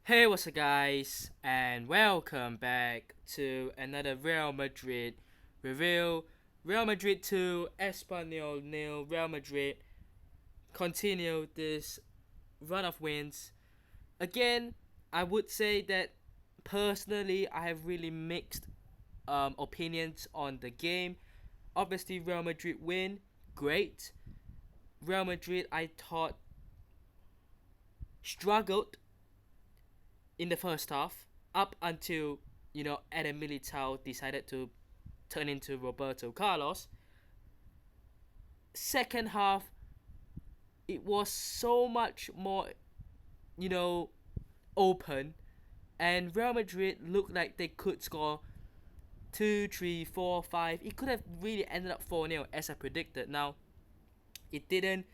Hey, what's up, guys, and welcome back to another Real Madrid review. Real Madrid 2, Espanyol nil. Real Madrid continue this run of wins. Again, I would say that personally, I have really mixed opinions on the game. Obviously, Real Madrid win, great. Real Madrid, I thought, struggled in the first half up until Adam Militão decided to turn into Roberto Carlos. Second half, it was so much more you know open, and Real Madrid looked like they could score two, three, four, five. It could have really ended up 4-0 as I predicted. Now it didn't,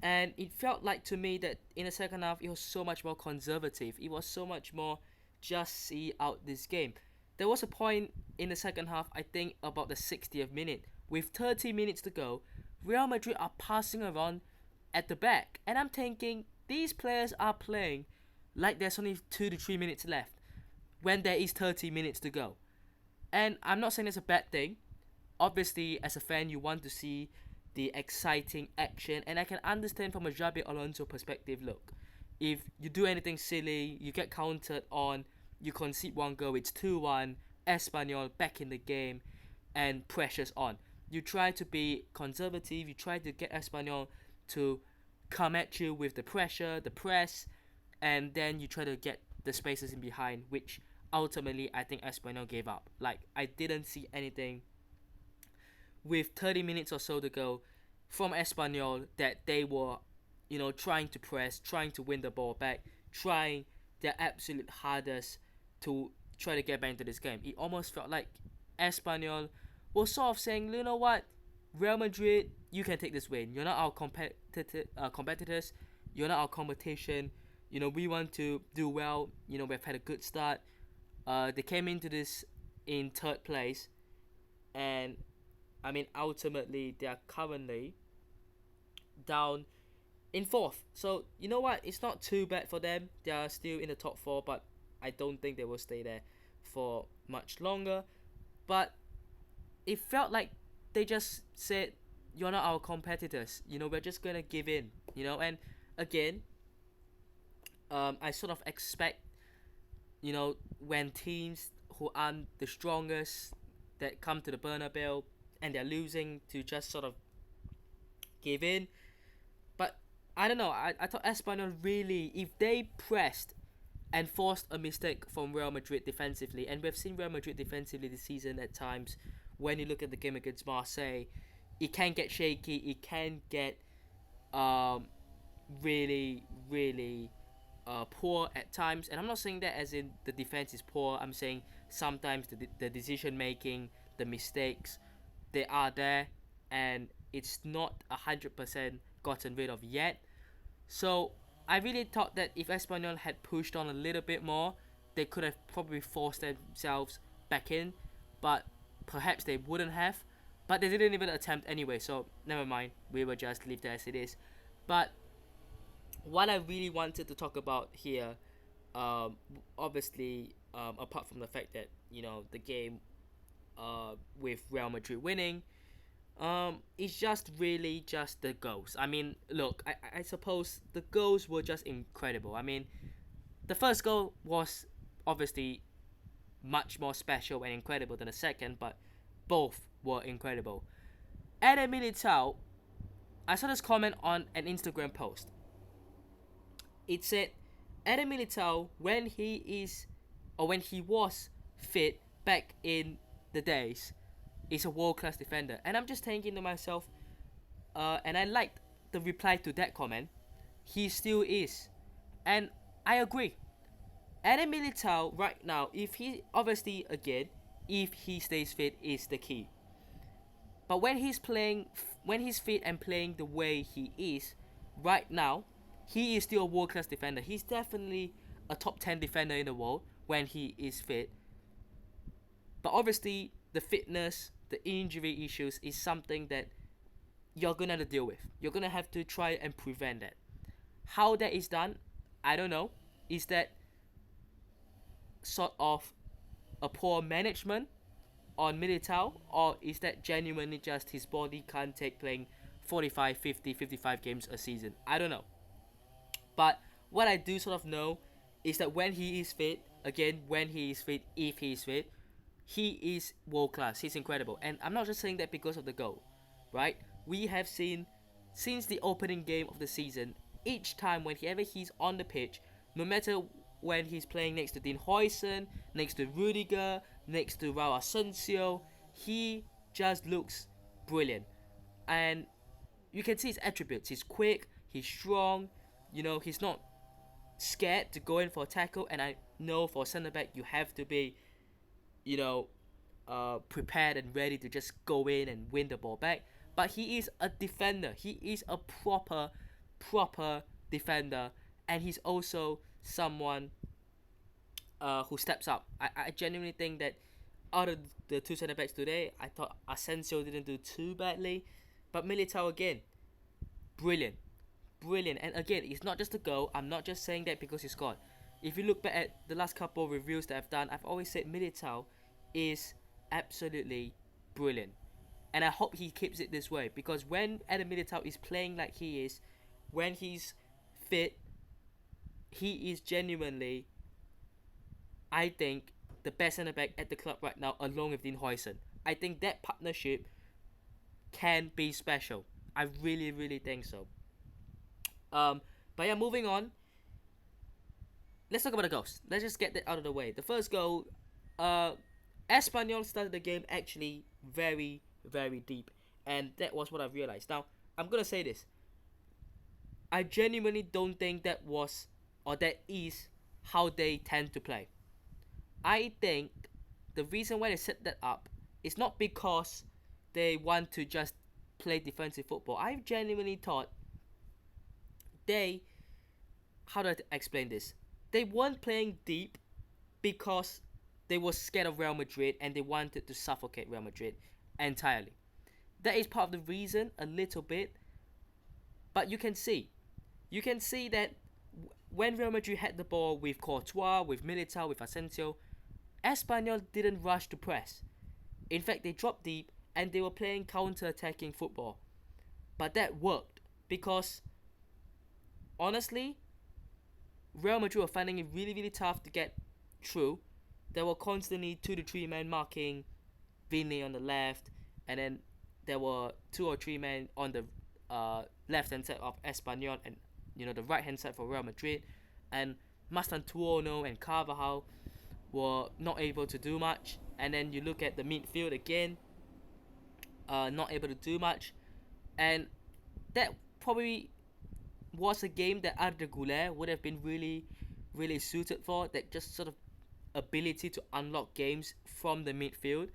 and it felt like to me that in the second half it was so much more conservative. It was so much more just see out this game. There was a point in the second half, I think about the 60th minute, with 30 minutes to go, Real Madrid are passing around at the back, and I'm thinking these players are playing like there's only 2 to 3 minutes left when there is 30 minutes to go. And I'm not saying it's a bad thing. Obviously, as a fan, you want to see the exciting action, and I can understand from a Xabi Alonso perspective. Look, if you do anything silly, you get countered on, you concede one goal, it's 2-1, Espanyol back in the game, and pressure's on. You try to be conservative, you try to get Espanyol to come at you with the pressure, the press, and then you try to get the spaces in behind, which ultimately I think Espanyol gave up. Like, I didn't see anything with 30 minutes or so to go from Espanyol that they were, trying to press, trying to win the ball back, trying their absolute hardest to try to get back into this game. It almost felt like Espanyol was sort of saying, you know what, Real Madrid, you can take this win. You're not our competitors. You're not our competition. We want to do well. We've had a good start. They came into this in third place, and I mean, ultimately, they are currently down in fourth. So, you know what? It's not too bad for them. They are still in the top four, but I don't think they will stay there for much longer. But it felt like they just said, you're not our competitors. We're just going to give in. And again, I sort of expect, when teams who aren't the strongest that come to the Bernabeu and they're losing, to just sort of give in. But I don't know. I thought Espanyol really, if they pressed and forced a mistake from Real Madrid defensively, and we've seen Real Madrid defensively this season at times, when you look at the game against Marseille, it can get shaky, it can get really, really poor at times. And I'm not saying that as in the defense is poor. I'm saying sometimes the decision making, the mistakes, they are there, and it's not 100% gotten rid of yet. So I really thought that if Espanyol had pushed on a little bit more, they could have probably forced themselves back in, but perhaps they wouldn't have. But they didn't even attempt anyway, so never mind. We will just leave that as it is. But what I really wanted to talk about here, obviously, apart from the fact that the game, with Real Madrid winning, it's just really just the goals. I mean, look, I suppose the goals were just incredible. I mean, the first goal was obviously much more special and incredible than the second, but both were incredible. Adam Militão, I saw this comment on an Instagram post. It said, Adam Militão, when he was fit back in the days, is a world-class defender. And I'm just thinking to myself, and I liked the reply to that comment, he still is. And I agree. Adam Militão right now, if he, obviously, again, if he stays fit, is the key. But when he's fit and playing the way he is right now, he is still a world-class defender. He's definitely a top 10 defender in the world when he is fit. But obviously, the fitness, the injury issues is something that you're going to have to deal with. You're going to have to try and prevent that. How that is done, I don't know. Is that sort of a poor management on Militão, or is that genuinely just his body can't take playing 45, 50, 55 games a season? I don't know. But what I do sort of know is that when he is fit, again, when he is fit, if he is fit, he is world class. He's incredible. And I'm not just saying that because of the goal, right? We have seen since the opening game of the season, each time whenever he's on the pitch, no matter when he's playing next to Dean Huijsen, next to Rudiger, next to Raul Asensio, he just looks brilliant. And you can see his attributes. He's quick, he's strong, he's not scared to go in for a tackle. And I know for centre back, you have to be, you know, prepared and ready to just go in and win the ball back. But he is a defender. He is a proper defender, and he's also someone who steps up. I genuinely think that out of the two centre backs today, I thought Asensio didn't do too badly, but Militão again, brilliant, brilliant. And again, it's not just a goal. I'm not just saying that because he scored. If you look back at the last couple of reviews that I've done, I've always said Militão is absolutely brilliant. And I hope he keeps it this way, because when Adam Militão is playing like he is, when he's fit, he is genuinely, I think, the best centre back at the club right now, along with Dean Huijsen. I think that partnership can be special. I really, really think so. But yeah, moving on. Let's talk about the goals. Let's just get that out of the way. The first goal, Espanyol started the game actually very, very deep, and that was what I realized. Now, I'm gonna say this. I genuinely don't think that was, or that is, how they tend to play. I think the reason why they set that up is not because they want to just play defensive football. I genuinely thought how do I explain this? They weren't playing deep because they were scared of Real Madrid and they wanted to suffocate Real Madrid entirely. That is part of the reason, a little bit. But you can see that when Real Madrid had the ball with Courtois, with Militão, with Asensio, Espanyol didn't rush to press. In fact, they dropped deep and they were playing counter-attacking football. But that worked because, honestly, Real Madrid were finding it really, really tough to get through. There were constantly 2 to 3 men marking Vini on the left, and then there were 2 or 3 men on the left-hand side of Espanyol, and the right-hand side for Real Madrid. And Mastantuono and Carvajal were not able to do much. And then you look at the midfield again, not able to do much. And that probably was a game that Arda Güler would have been really, really suited for. That just sort of ability to unlock games from the midfield.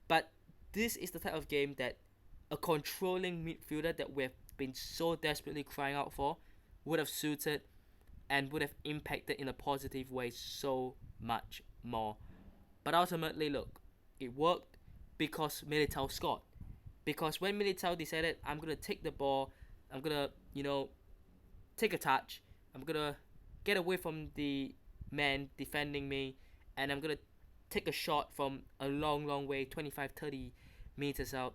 But this is the type of game that a controlling midfielder that we've been so desperately crying out for would have suited and would have impacted in a positive way so much more. But ultimately, look, it worked because Militão scored. Because when Militão decided, I'm going to take the ball, I'm going to, take a touch, I'm going to get away from the man defending me, and I'm going to take a shot from a long, long way, 25, 30 meters out,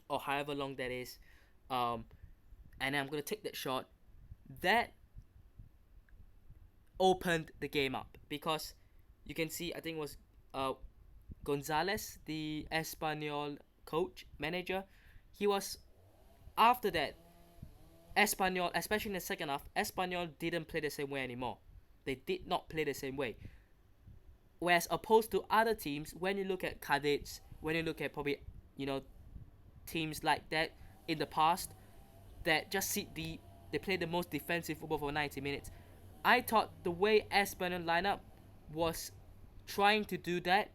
or however long that is, and I'm going to take that shot, that opened the game up. Because you can see, I think it was Gonzalez, the Espanyol manager, he was, after that, Espanyol, especially in the second half, Espanyol didn't play the same way anymore. They did not play the same way. Whereas opposed to other teams, when you look at Cadets, when you look at probably, teams like that in the past, that just sit deep, they play the most defensive football for 90 minutes. I thought the way Espanyol lineup was trying to do that,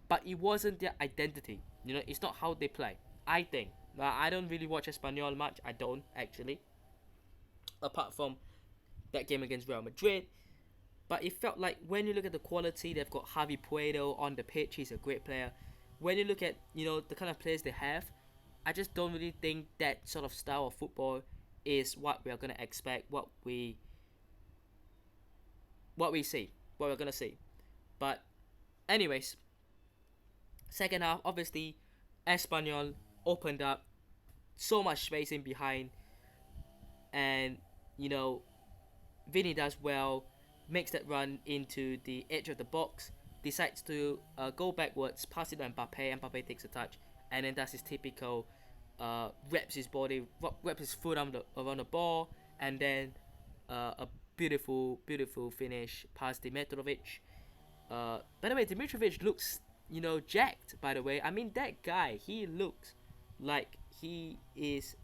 but it wasn't their identity. It's not how they play, I think. I don't really watch Espanyol much. I don't, actually. Apart from that game against Real Madrid. But it felt like when you look at the quality, they've got Javi Puedo on the pitch. He's a great player. When you look at, the kind of players they have, I just don't really think that sort of style of football is what we are going to expect, what we see. what we're gonna see. But anyways, second half, obviously, Espanyol opened up so much space in behind, and you know, Vinny does well, makes that run into the edge of the box, decides to go backwards, pass it to Mbappé. Mbappé takes a touch, and then does his typical wraps his body, wraps his foot around the ball, and then a beautiful finish past Dimitrovic. By the way, Dimitrovic looks, jacked. By the way, I mean that guy, he looks like he is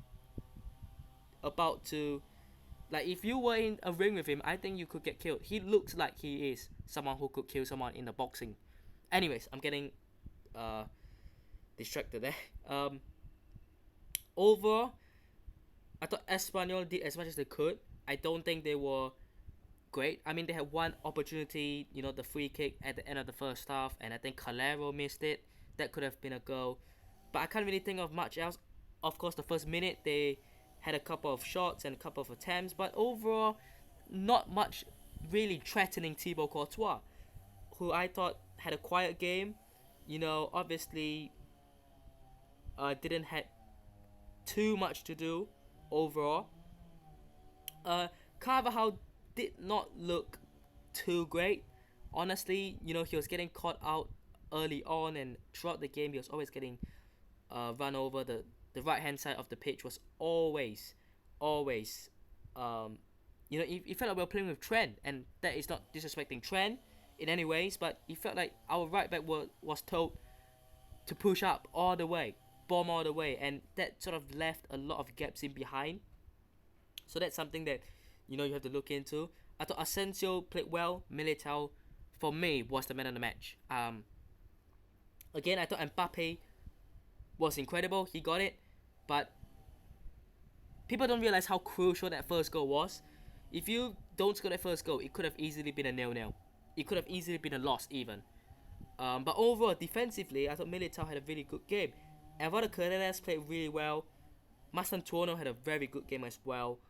about to, like, if you were in a ring with him, I think you could get killed. He looks like he is someone who could kill someone in the boxing. Anyways, I'm getting distracted there. Overall, I thought Espanyol did as much as they could. I don't think they were great. I mean, they had one opportunity, the free kick at the end of the first half, and I think Calero missed it. That could have been a goal. But I can't really think of much else. Of course, the first minute, they had a couple of shots and a couple of attempts, but overall, not much really threatening Thibaut Courtois, who I thought had a quiet game. Obviously, didn't have too much to do overall. Carvajal did not look too great. Honestly, he was getting caught out early on, and throughout the game, he was always getting run over. The right hand side of the pitch was always, it felt like we were playing with Trent, and that is not disrespecting Trent in any ways, but it felt like our right back was told to push up all the way, bomb all the way, and that sort of left a lot of gaps in behind. So that's something that you have to look into. I thought Asensio played well. Militão, for me, was the man of the match. Again, I thought Mbappé was incredible. He got it, but people don't realize how crucial that first goal was. If you don't score that first goal, it could have easily been a 0-0. It could have easily been a loss even. But overall, defensively, I thought Militão had a really good game. Alvaro Carreras played really well. Mastantuono had a very good game as well.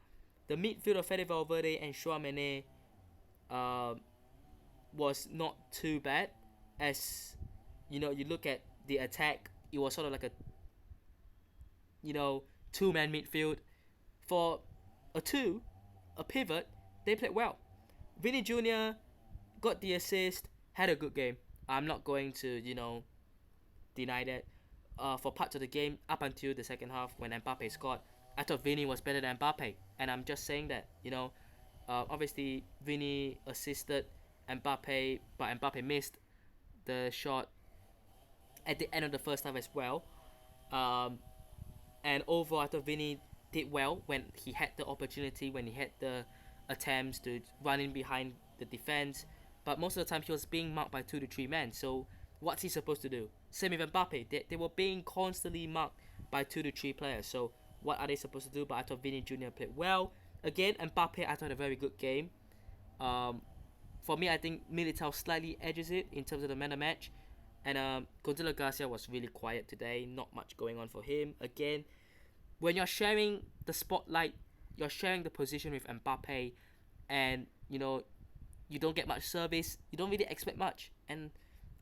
The midfield of Fede Valverde and Tchouaméni was not too bad. As you look at the attack, it was sort of like a two-man midfield. For a pivot, they played well. Vinny Jr. got the assist, had a good game. I'm not going to deny that. For parts of the game, up until the second half when Mbappé scored, I thought Vinny was better than Mbappé, and I'm just saying that. Obviously Vinny assisted Mbappé, but Mbappé missed the shot at the end of the first half as well. And overall, I thought Vinny did well when he had the opportunity, when he had the attempts to run in behind the defense. But most of the time, he was being marked by 2 to 3 men. So what's he supposed to do? Same with Mbappé. They were being constantly marked by 2 to 3 players. So what are they supposed to do? But I thought Vinny Jr. played well. Again, Mbappé, I thought had a very good game. For me, I think Militão slightly edges it in terms of the man of the match. And Gonzalo Garcia was really quiet today. Not much going on for him. Again, when you're sharing the spotlight, you're sharing the position with Mbappé, and you don't get much service. You don't really expect much. And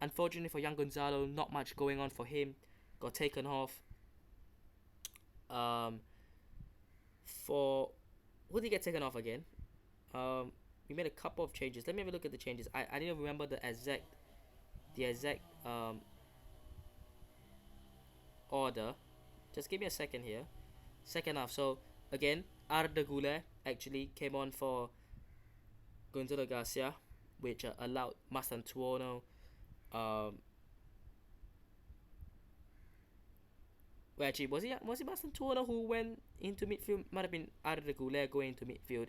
unfortunately for young Gonzalo, not much going on for him. Got taken off. For who did he get taken off again? We made a couple of changes. Let me have a look at the changes. I didn't remember the exact order. Just give me a second here. Second half. So again, Arda Güler actually came on for Gonzalo Garcia, which allowed Mastantuono. Well, actually, was it Mastantuono who went into midfield? Might have been Arda Güler going into midfield,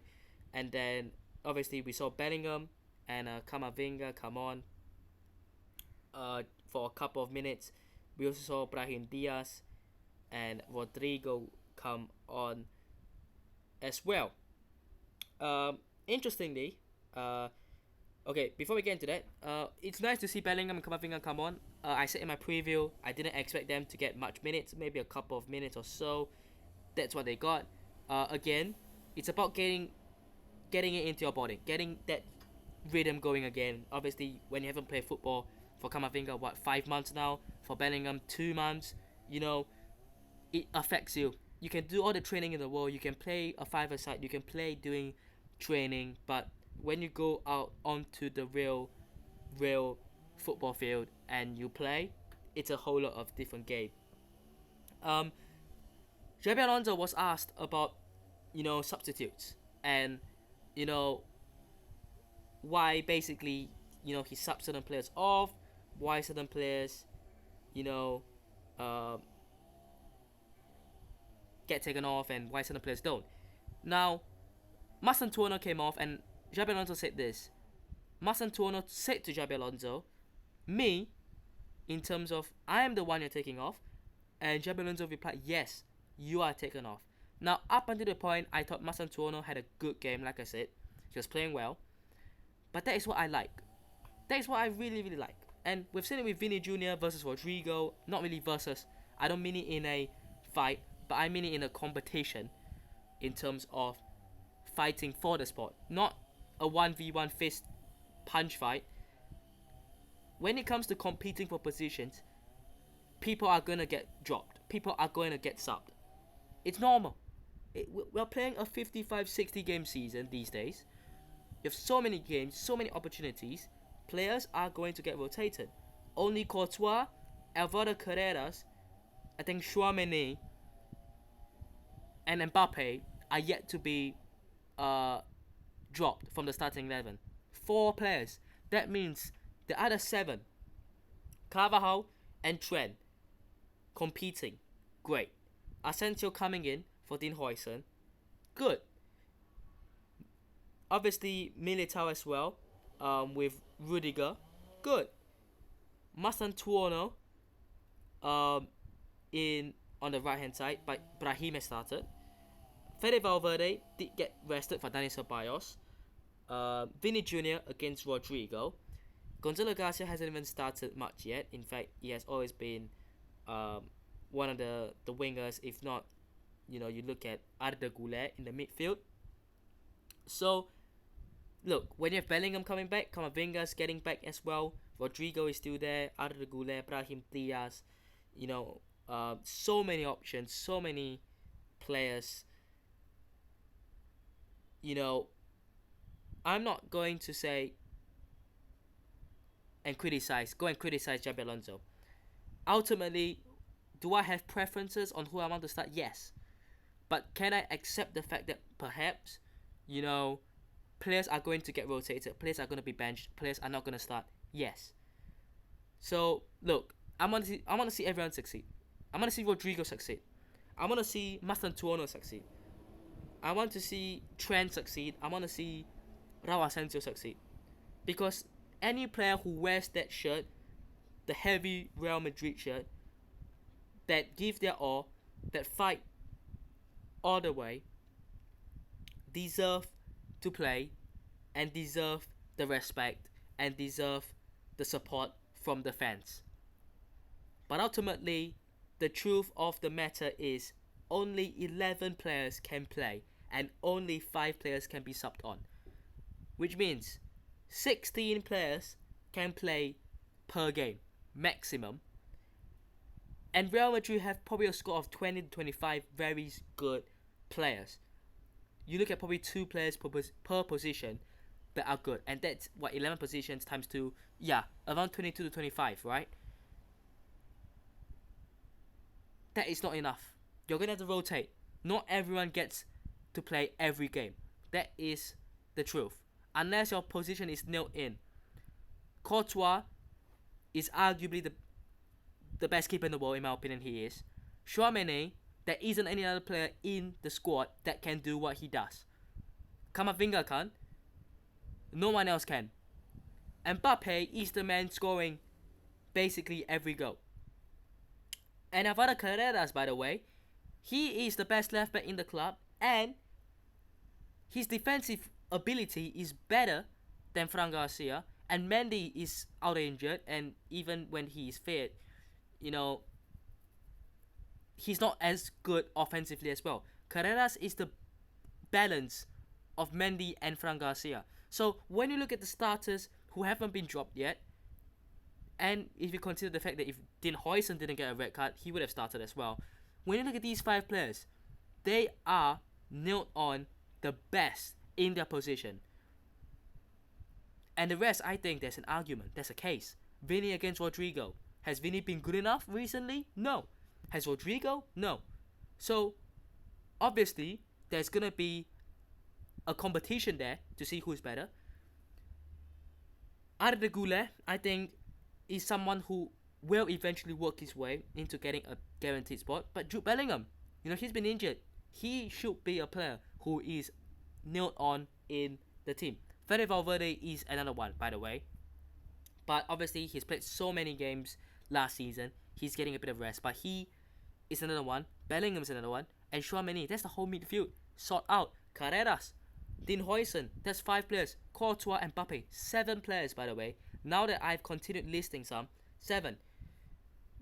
and then obviously we saw Bellingham and Camavinga come on for a couple of minutes. We also saw Brahim Diaz and Rodrigo come on as well. Interestingly, okay, before we get into that, it's nice to see Bellingham and Camavinga come on. I said in my preview, I didn't expect them to get much minutes, maybe a couple of minutes or so. That's what they got. Again, it's about getting it into your body, getting that rhythm going again. Obviously, when you haven't played football for Camavinga, 5 months now? For Bellingham, 2 months. You know, it affects you. You can do all the training in the world. You can play a five-a-side. You can play doing training, but when you go out onto the real football field and you play, it's a whole lot of different game. Um, Xabi Alonso was asked about substitutes and you know why basically he subs certain players off, why certain players you know uh, get taken off and why certain players don't. Now, Masantuono came off and Xabi Alonso said this. Masantuono said to Xabi Alonso, me, in terms of I am the one you're taking off, and Xabi Alonso replied, yes, you are taken off. Now, up until the point, I thought Masantuono had a good game, like I said. He was playing well. But that is what I like. That is what I really, really like. And we've seen it with Vini Jr. versus Rodrigo. Not really versus. I don't mean it in a fight, but I mean it in a competition in terms of fighting for the sport. Not a 1v1 fist punch fight. When it comes to competing for positions, people are going to get dropped. People are going to get subbed. It's normal. We're playing a 55-60 game season these days. You have so many games, so many opportunities. Players are going to get rotated. Only Courtois, Alvaro Carreras, I think Chouameni, and Mbappé are yet to be dropped from the starting 11. 4 players. That means the other 7, Carvajal and Trent, competing. Great. Asensio coming in for Dean Huijsen. Good. Obviously, Militão as well, with Rudiger. Good. Masantuono in on the right hand side, but Brahim has started. Fede Valverde did get rested for Dani Ceballos. Vini Jr. against Rodrigo. Gonzalo Garcia hasn't even started much yet. In fact, he has always been one of the wingers, if not, you look at Arda Güler in the midfield. So, look, when you have Bellingham coming back, Camavinga's getting back as well, Rodrigo is still there, Arda Güler, Brahim Diaz, so many options, so many players. I'm not going to say go and criticize Xabi Alonso. Ultimately, do I have preferences on who I want to start? Yes. But can I accept the fact that perhaps, players are going to get rotated, players are going to be benched, players are not going to start? Yes. So, look, I want to see everyone succeed. I want to see Rodrigo succeed. I want to see Mastantuono succeed. I want to see Trent succeed. I want to see Raul Asensio succeed. Because any player who wears that shirt, the heavy Real Madrid shirt, that give their all, that fight all the way, deserve to play and deserve the respect and deserve the support from the fans. But ultimately, the truth of the matter is only 11 players can play and only 5 players can be subbed on. Which means 16 players can play per game, maximum. And Real Madrid have probably a score of 20 to 25 very good players. You look at probably 2 players per position that are good. And that's, 11 positions times 2? Yeah, around 22 to 25, right? That is not enough. You're going to have to rotate. Not everyone gets to play every game. That is the truth. Unless your position is nailed in. Courtois is arguably the best keeper in the world, in my opinion. He is. Chouameni, there isn't any other player in the squad that can do what he does. Camavinga can. No one else can. Mbappé is the man scoring basically every goal. And Alvaro Carreras, by the way, he is the best left back in the club, and his defensive ability is better than Fran Garcia. And Mendy is out injured, and even when he is fit, he's not as good offensively as well. Carreras is the balance of Mendy and Fran Garcia. So when you look at the starters who haven't been dropped yet, and if you consider the fact that if Dean Huijsen didn't get a red card, he would have started as well. When you look at these 5 players, they are nailed on the best in their position. And the rest, I think there's an argument, there's a case. Vinny against Rodrigo. Has Vinny been good enough recently? No. Has Rodrigo? No. So, obviously, there's going to be a competition there to see who's better. Arda Güler, I think, is someone who will eventually work his way into getting a guaranteed spot. But Jude Bellingham, he's been injured. He should be a player who is nailed on in the team. Fede Valverde is another one, by the way. But obviously, he's played so many games last season. He's getting a bit of rest. But he is another one. Bellingham's another one. And Tchouaméni, that's the whole midfield. Sort out. Carreras. Dean Huijsen, that's 5 players. Courtois and Mbappé, 7 players, by the way. Now that I've continued listing some, 7.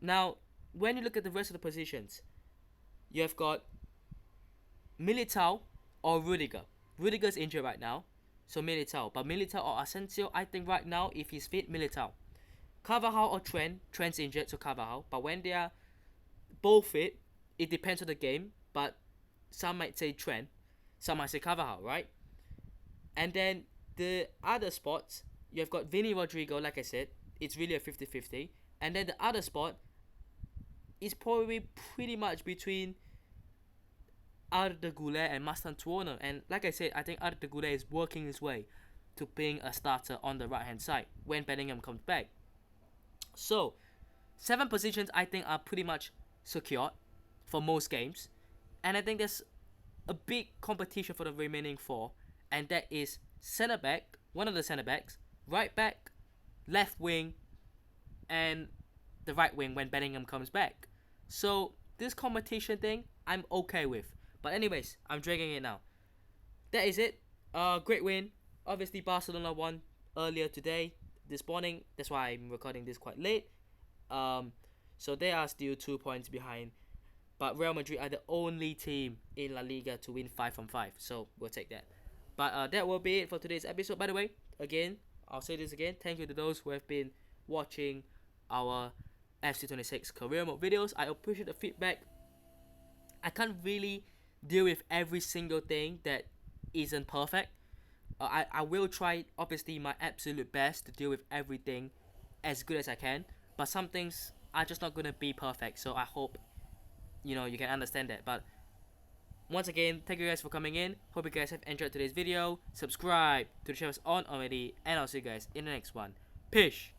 Now, when you look at the rest of the positions, you have got Militão or Rudiger. Rudiger's injured right now, so Militão. But Militão or Asensio, I think right now, if he's fit, Militão. Carvajal or Trent. Trent's injured, so Carvajal. But when they are both fit, it depends on the game. But some might say Trent, some might say Carvajal, right? And then the other spots, you have got Vinny Rodrigo, like I said. It's really a 50-50. And then the other spot is probably pretty much between Arda Güler and Mastantuono. And like I said, I think Arda Güler is working his way to being a starter on the right-hand side when Bellingham comes back. So, 7 positions I think are pretty much secured for most games. And I think there's a big competition for the remaining 4. And that is centre-back, one of the centre-backs, right-back, left wing, and the right wing when Bellingham comes back. So, this competition thing, I'm okay with. But anyways, I'm dragging it now. That is it. Great win. Obviously, Barcelona won earlier today, this morning. That's why I'm recording this quite late. So they are still 2 points behind. But Real Madrid are the only team in La Liga to win 5 from 5. So we'll take that. But that will be it for today's episode. By the way, again, I'll say this again. Thank you to those who have been watching our FC26 career mode videos. I appreciate the feedback. I can't really deal with every single thing that isn't perfect. I will try, obviously, my absolute best to deal with everything as good as I can. But some things are just not going to be perfect. So I hope, you can understand that. But once again, thank you guys for coming in. Hope you guys have enjoyed today's video. Subscribe to the channel if it's on already. And I'll see you guys in the next one. Peace.